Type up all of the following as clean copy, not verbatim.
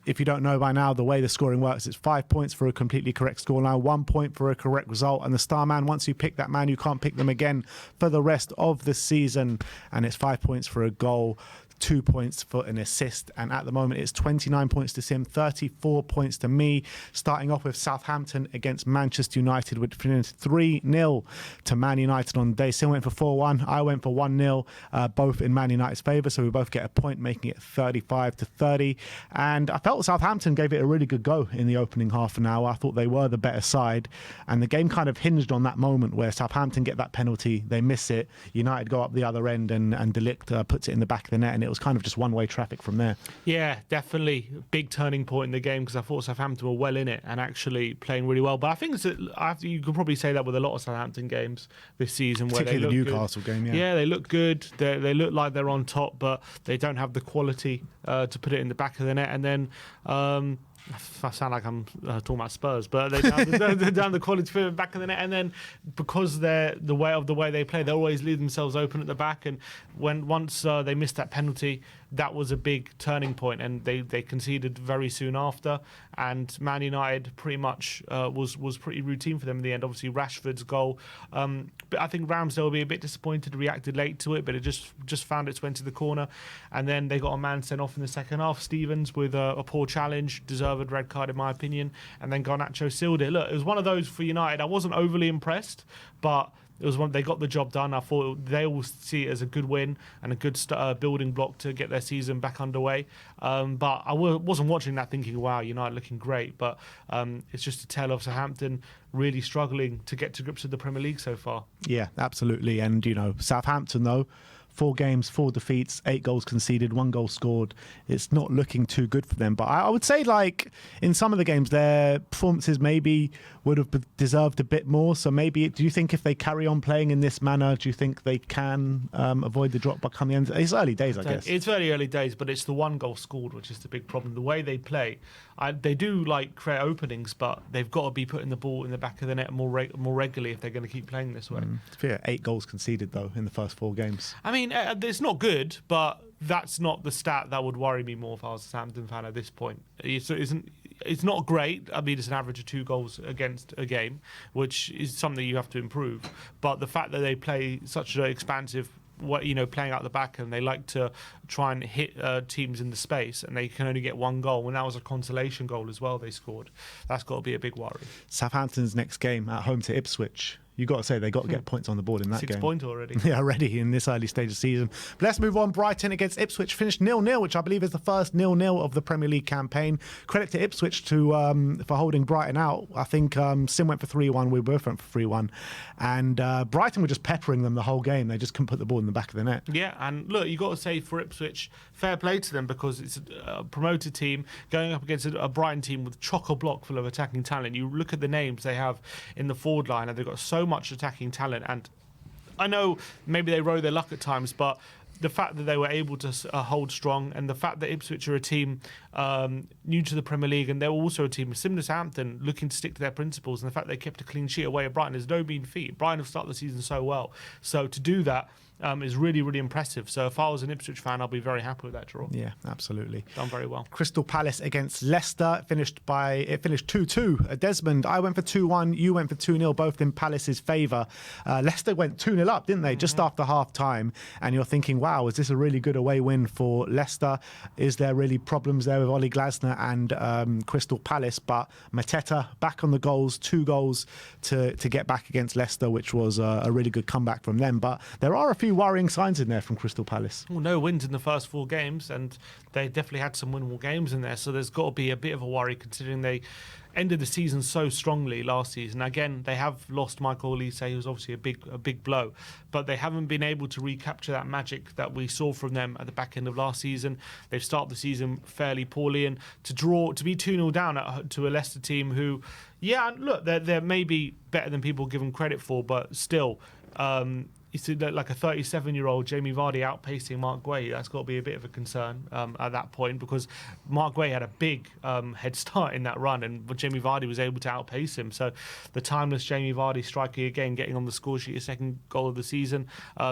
if you don't know by now, the way the scoring works, it's 5 points for a completely correct scoreline, 1 point for a correct result. And the star man, once you pick that man, you can't pick them again for the rest of the season. And it's 5 points for a goal, 2 points for an assist, and at the moment it's 29 points to Sim, 34 points to me. Starting off with Southampton against Manchester United, which finished 3-0 to Man United on the day. Sim went for 4-1, I went for 1-0, both in Man United's favour, so we both get a point, making it 35-30. And I felt Southampton gave it a really good go in the opening half an hour. I thought they were the better side, and the game kind of hinged on that moment where Southampton get that penalty, they miss it, United go up the other end, and De Ligt puts it in the back of the net, and it was kind of just one-way traffic from there. Yeah, definitely big turning point in the game, because I thought Southampton were well in it and actually playing really well. But I think you could probably say that with a lot of Southampton games this season, where they look the Newcastle good. game. Yeah, they look good. They look like they're on top, but they don't have the quality to put it in the back of the net. And then I sound like I'm talking about Spurs, but they down the quality for back of the net, and then because they're the way they play, they always leave themselves open at the back. And once they missed that penalty, that was a big turning point, and they conceded very soon after. And Man United pretty much was pretty routine for them in the end. Obviously Rashford's goal, but I think Ramsdale will be a bit disappointed, reacted late to it, but it just found its way into the corner. And then they got a man sent off in the second half, Stevens, with a poor challenge, deserved red card in my opinion, and then Garnacho sealed it. Look, it was one of those for United. I wasn't overly impressed, but it was one, they got the job done. I thought they will see it as a good win and a good building block to get their season back underway. But I wasn't watching that thinking, wow, United looking great. But it's just a tale of Southampton really struggling to get to grips with the Premier League so far. Yeah, absolutely. And, Southampton, though, 4 games, 4 defeats, 8 goals conceded, 1 goal scored. It's not looking too good for them. But I would say, like, in some of the games, their performances maybe would have deserved a bit more. So maybe, do you think if they carry on playing in this manner, do you think they can avoid the drop back come the end? It's early days, I guess. It's very early days, but it's the 1 goal scored, which is the big problem. The way they play, they do create openings, but they've got to be putting the ball in the back of the net more regularly if they're going to keep playing this way. Fair. 8 goals conceded, though, in the first 4 games. I mean, it's not good, but that's not the stat that would worry me more if I was a Southampton fan at this point. It's not great. I mean, it's an average of 2 goals against a game, which is something you have to improve. But the fact that they play such an expansive, playing out the back, and they like to try and hit teams in the space, and they can only get 1 goal, and that was a consolation goal as well they scored. That's got to be a big worry. Southampton's next game at home to Ipswich. You got to say they got to get points on the board in that 6 game. 6 points already. Yeah, already in this early stage of the season. But let's move on. Brighton against Ipswich finished 0-0, which I believe is the first 0-0 of the Premier League campaign. Credit to Ipswich for holding Brighton out. I think Sim went for 3-1. We both went for 3-1. And Brighton were just peppering them the whole game. They just couldn't put the ball in the back of the net. Yeah, and look, you got to say for Ipswich, fair play to them, because it's a promoted team going up against a Brighton team with chock-a-block full of attacking talent. You look at the names they have in the forward line, and they've got so much attacking talent. And I know maybe they rode their luck at times, but the fact that they were able to hold strong, and the fact that Ipswich are a team new to the Premier League, and they're also a team similar to Southampton looking to stick to their principles, and the fact they kept a clean sheet away at Brighton is no mean feat. Brighton have started the season so well, so to do that is really, really impressive. So if I was an Ipswich fan, I'll be very happy with that draw. Yeah, absolutely. Done very well. Crystal Palace against Leicester finished 2-2. Desmond, I went for 2-1. You went for 2-0, both in Palace's favour. Leicester went 2-0 up, didn't they? Just after half time. And you're thinking, wow, is this a really good away win for Leicester? Is there really problems there with Ollie Glasner and Crystal Palace? But Mateta back on the goals, 2 goals to get back against Leicester, which was a really good comeback from them. But there are a few worrying signs in there from Crystal Palace. Well, no wins in the first 4 games, and they definitely had some winnable games in there, so there's got to be a bit of a worry considering they ended the season so strongly last season. Again, they have lost Michael Olise, who was obviously a big blow, but they haven't been able to recapture that magic that we saw from them at the back end of last season. They've started the season fairly poorly, and to be 2-0 down to a Leicester team who, yeah, look, they're maybe better than people give them credit for, but still, you see that like a 37-year-old Jamie Vardy outpacing Mark Guay, that's got to be a bit of a concern at that point, because Mark Guay had a big head start in that run, and Jamie Vardy was able to outpace him. So the timeless Jamie Vardy striking again, getting on the score sheet, a second goal of the season.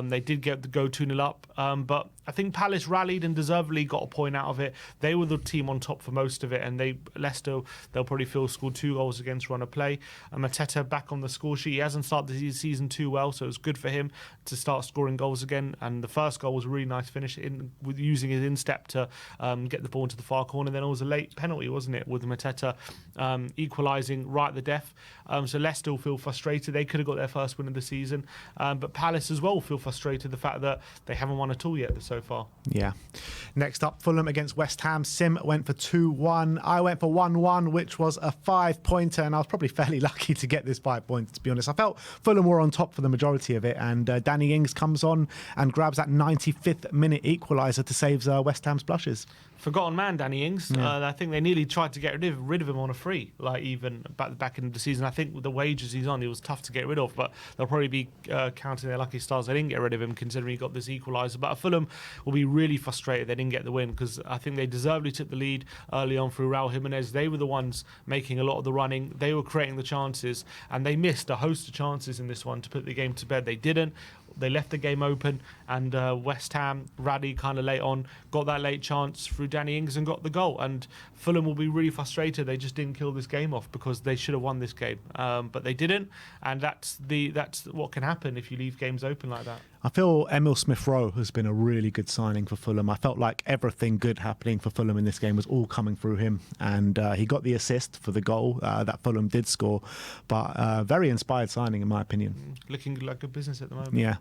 They did go 2-0 up, but I think Palace rallied and deservedly got a point out of it. They were the team on top for most of it, and Leicester, they'll probably feel, scored 2 goals against run of play. And Mateta back on the score sheet. He hasn't started the season too well, so it was good for him to start scoring goals again. And the first goal was a really nice finish with using his instep to get the ball into the far corner. Then it was a late penalty, wasn't it, with Mateta equalising right at the death. So Leicester will feel frustrated. They could have got their first win of the season, but Palace as well will feel frustrated the fact that they haven't won at all yet so far. Yeah. Next up, Fulham against West Ham. Sim went for 2-1. I went for 1-1, which was a 5-pointer, and I was probably fairly lucky to get this 5 points, to be honest. I felt Fulham were on top for the majority of it, and Danny Ings comes on and grabs that 95th minute equaliser to save West Ham's blushes. Forgotten man, Danny Ings. Yeah. I think they nearly tried to get rid of him on a free, like even back in the season. I think with the wages he's on, he was tough to get rid of, but they'll probably be counting their lucky stars they didn't get rid of him, considering he got this equaliser. But Fulham will be really frustrated they didn't get the win, because I think they deservedly took the lead early on through Raul Jimenez. They were the ones making a lot of the running. They were creating the chances, and they missed a host of chances in this one to put the game to bed. They didn't. They left the game open, and West Ham rallied kind of late on, got that late chance through Danny Ings and got the goal. And Fulham will be really frustrated. They just didn't kill this game off, because they should have won this game, but they didn't. And that's what can happen if you leave games open like that. I feel Emil Smith-Rowe has been a really good signing for Fulham. I felt like everything good happening for Fulham in this game was all coming through him, and he got the assist for the goal that Fulham did score. But very inspired signing, in my opinion. Looking like good business at the moment. Yeah.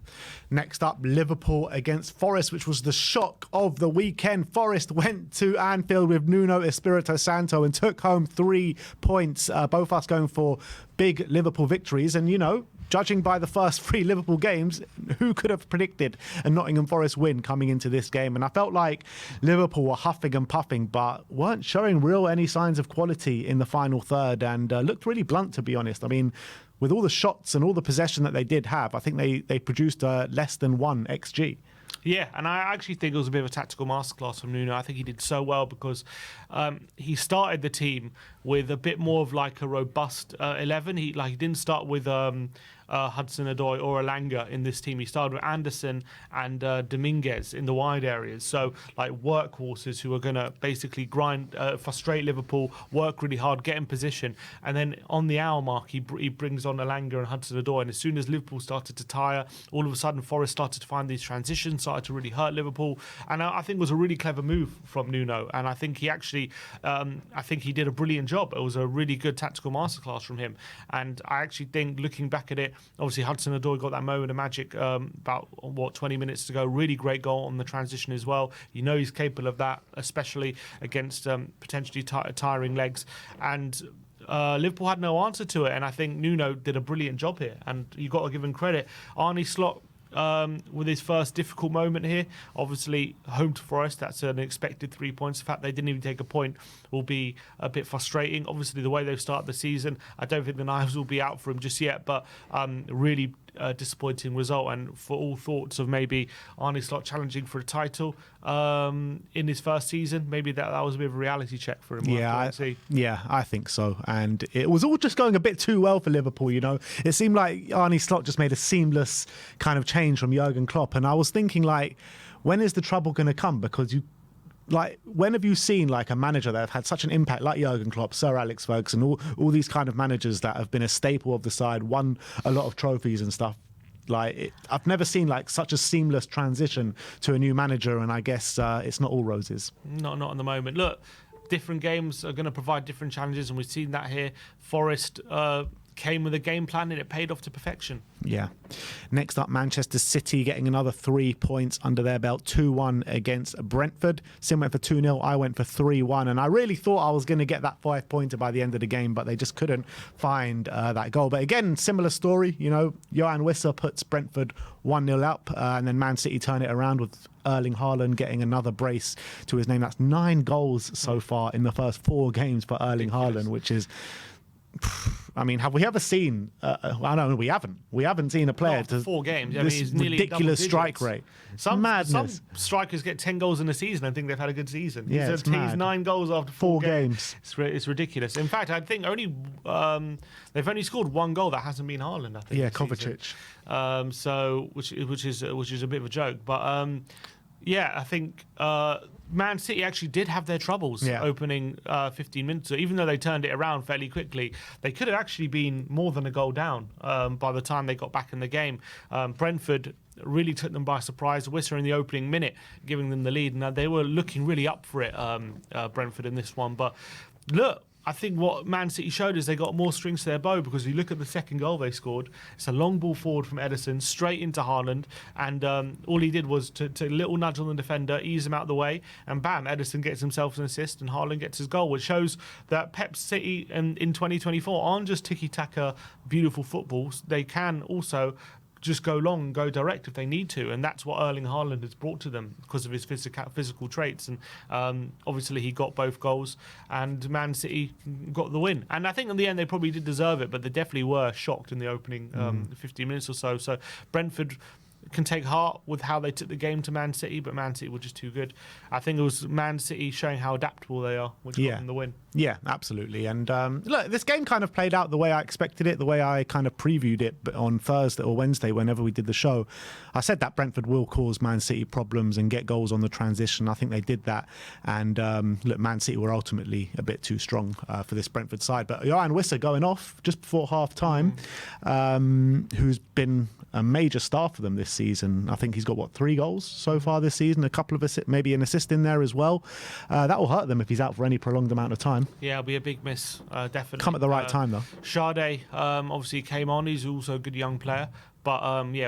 Next up, Liverpool against Forest, which was the shock of the weekend. Forest went to Anfield with Nuno Espirito Santo and took home 3 points. Both us going for big Liverpool victories, and judging by the first 3 Liverpool games, who could have predicted a Nottingham Forest win coming into this game? And I felt like Liverpool were huffing and puffing, but weren't showing any signs of quality in the final third, and looked really blunt, to be honest. I mean, with all the shots and all the possession that they did have, I think they produced less than 1 XG. Yeah, and I actually think it was a bit of a tactical masterclass from Nuno. I think he did so well because he started the team with a bit more of like a robust 11. He didn't start with Hudson-Odoi or Elanga in this team. He started with Anderson and Dominguez in the wide areas. So like workhorses who are going to basically grind, frustrate Liverpool, work really hard, get in position. And then on the hour mark, he brings on Elanga and Hudson-Odoi. And as soon as Liverpool started to tire, all of a sudden Forest started to find these transitions, started to really hurt Liverpool. And I think it was a really clever move from Nuno. And I think he actually, he did a brilliant job. It was a really good tactical masterclass from him. And I actually think, looking back at it, obviously Hudson-Odoi got that moment of magic about 20 minutes to go. Really great goal on the transition as well. He's capable of that, especially against potentially tiring legs. And Liverpool had no answer to it, and I think Nuno did a brilliant job here. And you've got to give him credit. Arne Slot, with his first difficult moment here, obviously home to Forest, that's an expected 3 points. The fact they didn't even take a point will be a bit frustrating. Obviously the way they've started the season, I don't think the knives will be out for him just yet, but really disappointing result. And for all thoughts of maybe Arne Slot challenging for a title in his first season, maybe that was a bit of a reality check for him. I think so. And it was all just going a bit too well for Liverpool. It seemed like Arne Slot just made a seamless kind of change from Jurgen Klopp, and I was thinking, like, when is the trouble going to come? Because when have you seen like a manager that have had such an impact like Jurgen Klopp, Sir Alex Ferguson, all these kind of managers that have been a staple of the side, won a lot of trophies and stuff? I've never seen like such a seamless transition to a new manager, and I guess it's not all roses. Not at the moment. Look, different games are going to provide different challenges, and we've seen that here. Forest came with a game plan, and it paid off to perfection. Yeah. Next up, Manchester City getting another 3 points under their belt, 2-1 against Brentford. Sim went for 2-0, I went for 3-1, and I really thought I was going to get that 5-pointer by the end of the game, but they just couldn't find that goal. But again, similar story, Johan Wissa puts Brentford 1-0 up, and then Man City turn it around with Erling Haaland getting another brace to his name. That's 9 goals so far in the first 4 games for Erling Haaland, which is I mean, have we ever seen? I don't know. We haven't. We haven't seen a player Not after 4 games. I this mean, it's nearly ridiculous double strike digits. rate. Madness. Some Madness. strikers get 10 goals in a season and think they've had a good season. Yeah, he's it's mad. 9 goals after 4 games. games. It's ridiculous. In fact, I think they've only scored 1 goal that hasn't been Haaland. I think. Yeah, this season. Kovacic. So which is a bit of a joke, but yeah, I think Man City actually did have their troubles opening 15 minutes. So even though they turned it around fairly quickly, they could have actually been more than a goal down by the time they got back in the game. Brentford really took them by surprise. Worcester in the opening minute, giving them the lead. Now they were looking really up for it, Brentford in this one. But look, I think what Man City showed is they got more strings to their bow, because you look at the second goal they scored, it's a long ball forward from Ederson straight into Haaland, and all he did was to little nudge on the defender, ease him out of the way, and bam, Ederson gets himself an assist and Haaland gets his goal, which shows that Pep City in 2024 aren't just tiki-taka beautiful footballs. They can also just go long, go direct if they need to, and that's what Erling Haaland has brought to them because of his physical traits. And obviously he got both goals, and Man City got the win. And I think in the end they probably did deserve it, but they definitely were shocked in the opening 15 minutes or so. So Brentford can take heart with how they took the game to Man City, but Man City were just too good. I think it was Man City showing how adaptable they are, which got them the win. Yeah, absolutely. And look, this game kind of played out the way I expected it, the way I kind of previewed it on Thursday or Wednesday, whenever we did the show. I said that Brentford will cause Man City problems and get goals on the transition. I think they did that. And look, Man City were ultimately a bit too strong for this Brentford side. But Johan Wissa going off just before half-time, who's been a major star for them this season. I think he's got, 3 goals so far this season, a couple of assists, maybe an assist in there as well. That will hurt them if he's out for any prolonged amount of time. Yeah, it'll be a big miss, definitely. Come at the right time, though. Sade obviously came on. He's also a good young player. But,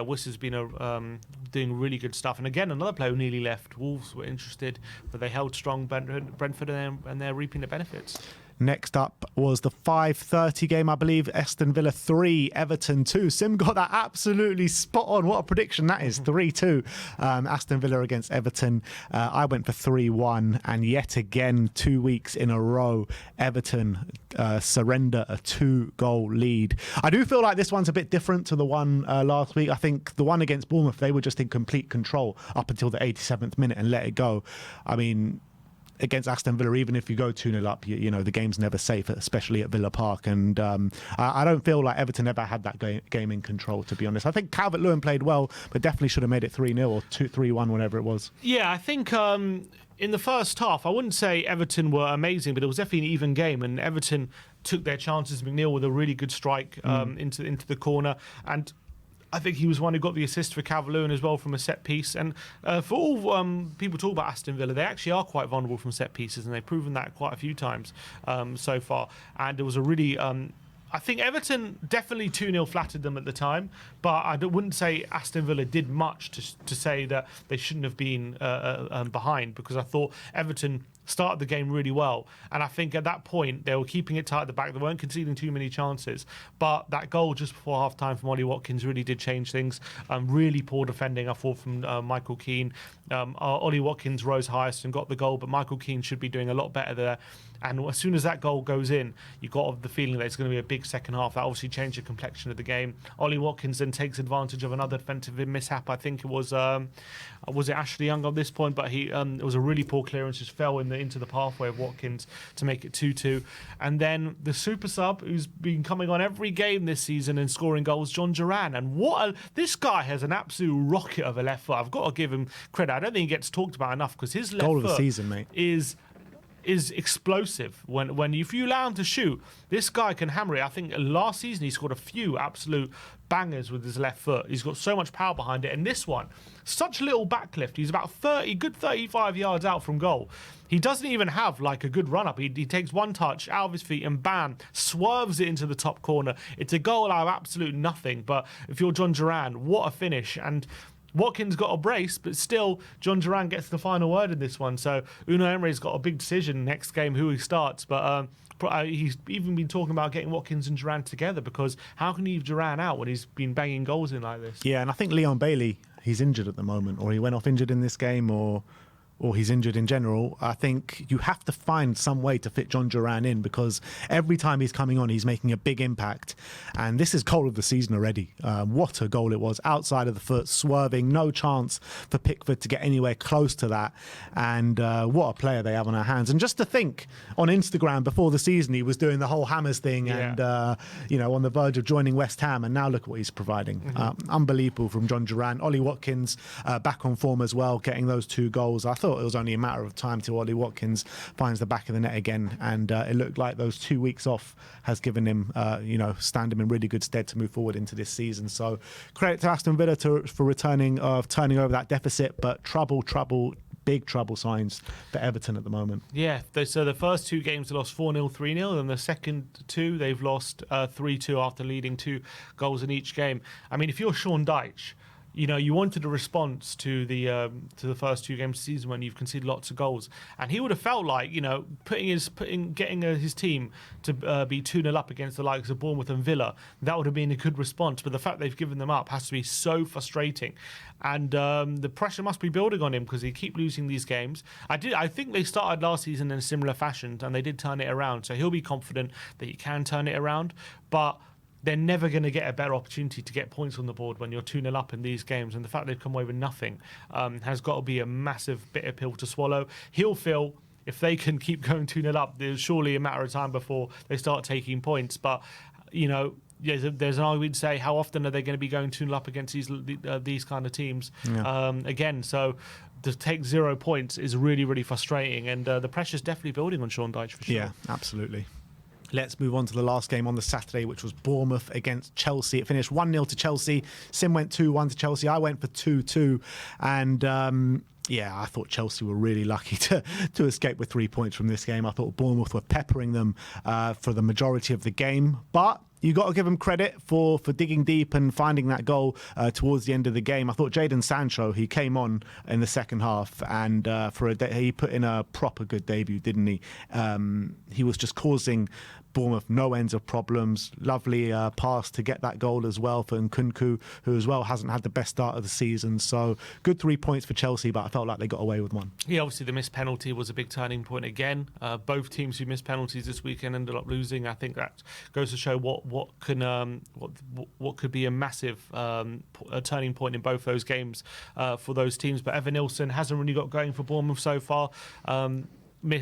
Wissa's been doing really good stuff. And again, another player who nearly left. Wolves were interested, but they held strong Brentford, and they're reaping the benefits. Next up was the 5:30 game, I believe. Aston Villa 3, Everton 2. Sim got that absolutely spot on. What a prediction that is. 3-2. Aston Villa against Everton. I went for 3-1. And yet again, 2 weeks in a row, Everton surrender a 2-goal lead. I do feel like this one's a bit different to the one last week. I think the one against Bournemouth, they were just in complete control up until the 87th minute and let it go. I mean, against Aston Villa, even if you go 2-0 up, you know, the game's never safe, especially at Villa Park. And I don't feel like Everton ever had that game in control, to be honest. I think Calvert-Lewin played well, but definitely should have made it 3-0 or 3-1, whatever it was. Yeah, I think in the first half, I wouldn't say Everton were amazing, but it was definitely an even game, and Everton took their chances. McNeil with a really good strike into the corner, and I think he was one who got the assist for Calvert-Lewin as well from a set piece. And for all people talk about Aston Villa, they actually are quite vulnerable from set pieces, and they've proven that quite a few times so far. And it was a really I think Everton definitely 2-0 flattered them at the time, but I wouldn't say Aston Villa did much to say that they shouldn't have been behind, because I thought Everton started the game really well, and I think at that point they were keeping it tight at the back. They weren't conceding too many chances, but that goal just before half-time from Ollie Watkins really did change things. Really poor defending, I thought, from Michael Keane. Ollie Watkins rose highest and got the goal, but Michael Keane should be doing a lot better there. And as soon as that goal goes in, you got the feeling that it's going to be a big second half. That obviously changed the complexion of the game. Ollie Watkins then takes advantage of another defensive mishap. I think it was it Ashley Young on this point, but it was a really poor clearance, just fell into the pathway of Watkins to make it 2-2. And then the super sub, who's been coming on every game this season and scoring goals, John Duran. And this guy has an absolute rocket of a left foot. I've got to give him credit. I don't think he gets talked about enough, because his left goal foot of the season, mate, is explosive. When if you allow him to shoot, this guy can hammer it. I think last season he scored a few absolute bangers with his left foot. He's got so much power behind it. And this one, such a little backlift. He's about 35 yards out from goal. He doesn't even have like a good run up. He takes one touch out of his feet and bam, swerves it into the top corner. It's a goal out of absolute nothing. But if you're John Duran, what a finish. And Watkins got a brace, but still John Duran gets the final word in this one. So Unai Emery's got a big decision next game who he starts. But he's even been talking about getting Watkins and Duran together, because how can you leave Duran out when he's been banging goals in like this? Yeah, and I think Leon Bailey, he's injured at the moment, or he went off injured in this game, or or he's injured in general, I think you have to find some way to fit John Duran in, because every time he's coming on, he's making a big impact. And this is goal of the season already. What a goal it was. Outside of the foot, swerving, no chance for Pickford to get anywhere close to that. And what a player they have on our hands. And just to think, on Instagram before the season, he was doing the whole Hammers thing and, on the verge of joining West Ham. And now look at what he's providing. Unbelievable from John Duran. Ollie Watkins back on form as well, getting those 2 goals. I thought it was only a matter of time till Ollie Watkins finds the back of the net again, and it looked like those 2 weeks off has given him, stand him in really good stead to move forward into this season. So credit to Aston Villa for turning over that deficit, but big trouble signs for Everton at the moment. Yeah, so the first 2 games they lost 4-0, 3-0, and the second 2 they've lost 3-2 after leading 2 goals in each game. I mean, if you're Sean Dyche, you wanted a response to the first 2 games of the season when you've conceded lots of goals, and he would have felt like getting his team to be 2-0 up against the likes of Bournemouth and Villa, that would have been a good response. But the fact they've given them up has to be so frustrating, and the pressure must be building on him because he keep losing these games. I think they started last season in a similar fashion, and they did turn it around. So he'll be confident that he can turn it around, but they're never going to get a better opportunity to get points on the board when you're 2-0 up in these games. And the fact they've come away with nothing has got to be a massive bitter pill to swallow. He'll feel if they can keep going 2-0 up, there's surely a matter of time before they start taking points. But, there's an argument to say, how often are they going to be going 2-0 up against these kind of teams again? So to take 0 points is really, really frustrating. And the pressure's definitely building on Sean Dyche for sure. Yeah, absolutely. Let's move on to the last game on the Saturday, which was Bournemouth against Chelsea. It finished 1-0 to Chelsea. Sim went 2-1 to Chelsea. I went for 2-2. And I thought Chelsea were really lucky to escape with 3 points from this game. I thought Bournemouth were peppering them for the majority of the game. But you got to give them credit for digging deep and finding that goal towards the end of the game. I thought Jadon Sancho, he came on in the second half, and he put in a proper good debut, didn't he? He was just causing Bournemouth no ends of problems. Lovely pass to get that goal as well for Nkunku, who as well hasn't had the best start of the season. So good 3 points for Chelsea, but I felt like they got away with one. Yeah, obviously the missed penalty was a big turning point again. Both teams who missed penalties this weekend ended up losing. I think that goes to show what could be a massive a turning point in both those games for those teams. But Evan Nilsson hasn't really got going for Bournemouth so far.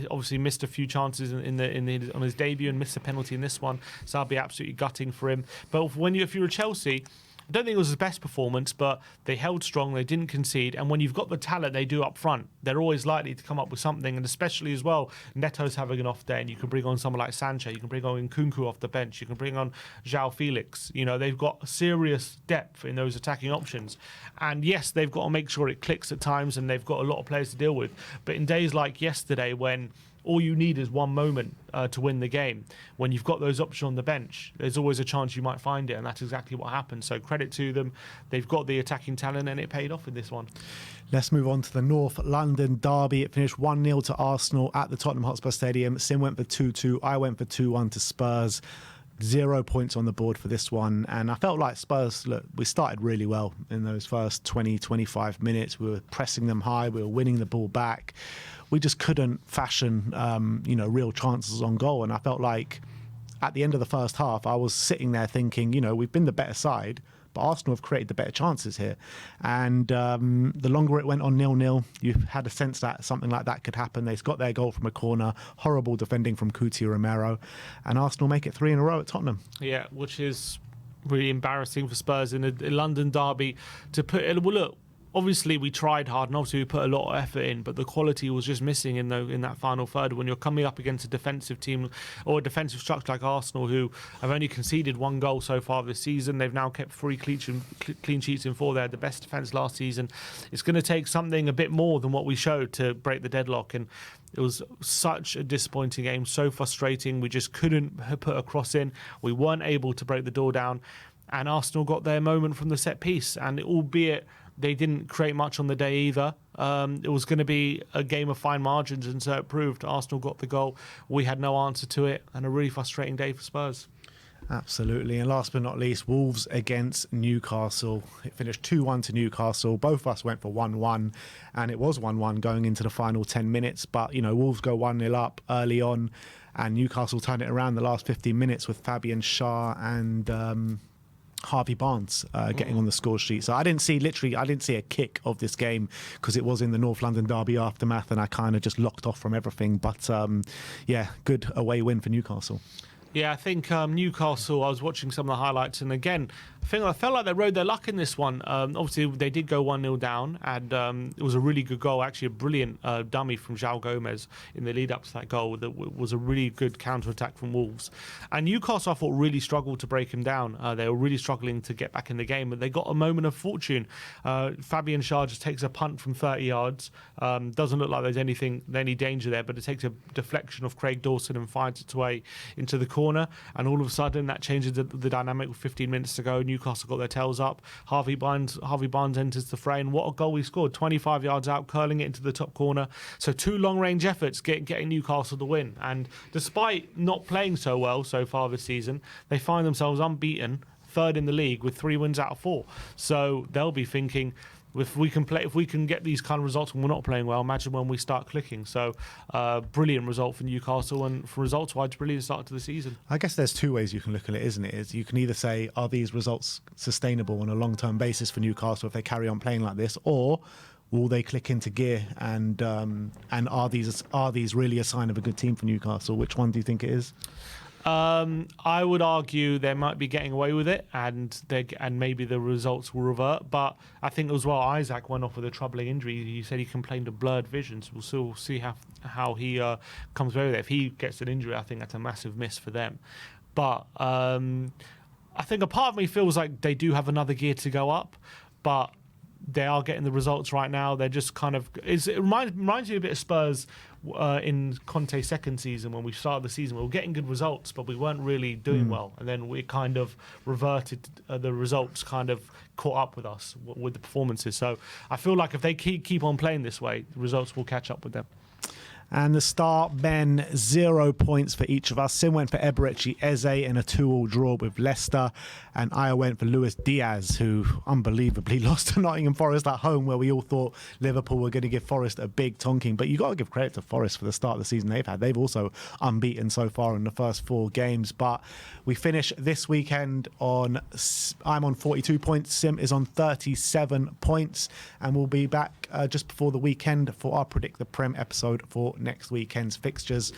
Obviously missed a few chances on his debut and missed a penalty in this one, so I'll be absolutely gutting for him. But if you're a Chelsea, I don't think it was his best performance, but they held strong, they didn't concede, and when you've got the talent they do up front, they're always likely to come up with something. And especially as well, Neto's having an off day, and you can bring on someone like Sancho, you can bring on Nkunku off the bench, you can bring on João Felix. They've got serious depth in those attacking options, and yes, they've got to make sure it clicks at times, and they've got a lot of players to deal with. But in days like yesterday, when all you need is one moment to win the game, when you've got those options on the bench, there's always a chance you might find it, and that's exactly what happened. So credit to them. They've got the attacking talent, and it paid off in this one. Let's move on to the North London derby. It finished 1-0 to Arsenal at the Tottenham Hotspur Stadium. Sim went for 2-2. I went for 2-1 to Spurs. 0 points on the board for this one. And I felt like Spurs, look, we started really well in those first 20, 25 minutes. We were pressing them high. We were winning the ball back. We just couldn't fashion, real chances on goal. And I felt like at the end of the first half, I was sitting there thinking, we've been the better side, but Arsenal have created the better chances here. And the longer it went on 0-0, you had a sense that something like that could happen. They got their goal from a corner, horrible defending from Coutinho Romero, and Arsenal make it 3 in a row at Tottenham. Yeah, which is really embarrassing for Spurs in a London derby to put it. Well, look, obviously we tried hard, and obviously we put a lot of effort in, but the quality was just missing in that final third. When you're coming up against a defensive team or a defensive structure like Arsenal, who have only conceded 1 goal so far this season, they've now kept 3 clean sheets in 4. They had the best defence last season. It's going to take something a bit more than what we showed to break the deadlock, and it was such a disappointing game, so frustrating. We just couldn't put a cross in. We weren't able to break the door down, and Arsenal got their moment from the set piece, and albeit they didn't create much on the day either. It was going to be a game of fine margins, and so it proved. Arsenal got the goal. We had no answer to it, and a really frustrating day for Spurs. Absolutely. And last but not least, Wolves against Newcastle. It finished 2-1 to Newcastle. Both of us went for 1-1, and it was 1-1 going into the final 10 minutes. But, Wolves go 1-0 up early on, and Newcastle turn it around the last 15 minutes with Fabian Schär and Harvey Barnes getting on the score sheet. So I didn't see a kick of this game because it was in the North London derby aftermath, and I kind of just locked off from everything. But good away win for Newcastle. Yeah, I think Newcastle, I was watching some of the highlights, and again, I felt like they rode their luck in this one. Obviously, they did go 1-0 down, and it was a really good goal, actually a brilliant dummy from João Gomez in the lead-up to that goal. That was a really good counter-attack from Wolves. And Newcastle, I thought, really struggled to break him down. They were really struggling to get back in the game, but they got a moment of fortune. Fabian Schär just takes a punt from 30 yards. Doesn't look like there's any danger there, but it takes a deflection of Craig Dawson and finds its way into the corner. And all of a sudden, that changes the dynamic with 15 minutes to go. Newcastle got their tails up. Harvey Barnes enters the fray, and what a goal he scored. 25 yards out, curling it into the top corner. So 2 long-range efforts getting Newcastle the win. And despite not playing so well so far this season, they find themselves unbeaten, 3rd in the league with 3 wins out of 4. So they'll be thinking, if we can get these kind of results when we're not playing well, imagine when we start clicking. So, brilliant result for Newcastle, and for results-wise, brilliant start to the season. I guess there's 2 ways you can look at it, isn't it? You can either say, are these results sustainable on a long-term basis for Newcastle if they carry on playing like this, or will they click into gear? And are these really a sign of a good team for Newcastle? Which one do you think it is? I would argue they might be getting away with it, and maybe the results will revert. But I think as well, Isaac went off with a troubling injury. He said he complained of blurred vision. So we'll still see how he comes away with it. If he gets an injury, I think that's a massive miss for them. But I think a part of me feels like they do have another gear to go up, but they are getting the results right now. They're just kind of... It reminds me a bit of Spurs in Conte's second season. When we started the season, we were getting good results, but we weren't really doing well. And then we kind of reverted. The results kind of caught up with us with the performances. So I feel like if they keep on playing this way, the results will catch up with them. And the start men, 0 points for each of us. Sim went for Eberechi Eze in a 2-2 draw with Leicester, and I went for Luis Diaz, who unbelievably lost to Nottingham Forest at home, where we all thought Liverpool were going to give Forest a big tonking. But you got to give credit to Forest for the start of the season they've had. They've also unbeaten so far in the first 4 games. But we finish this weekend I'm on 42 points. Sim is on 37 points, and we'll be back just before the weekend for our Predict the Prem episode for next weekend's fixtures.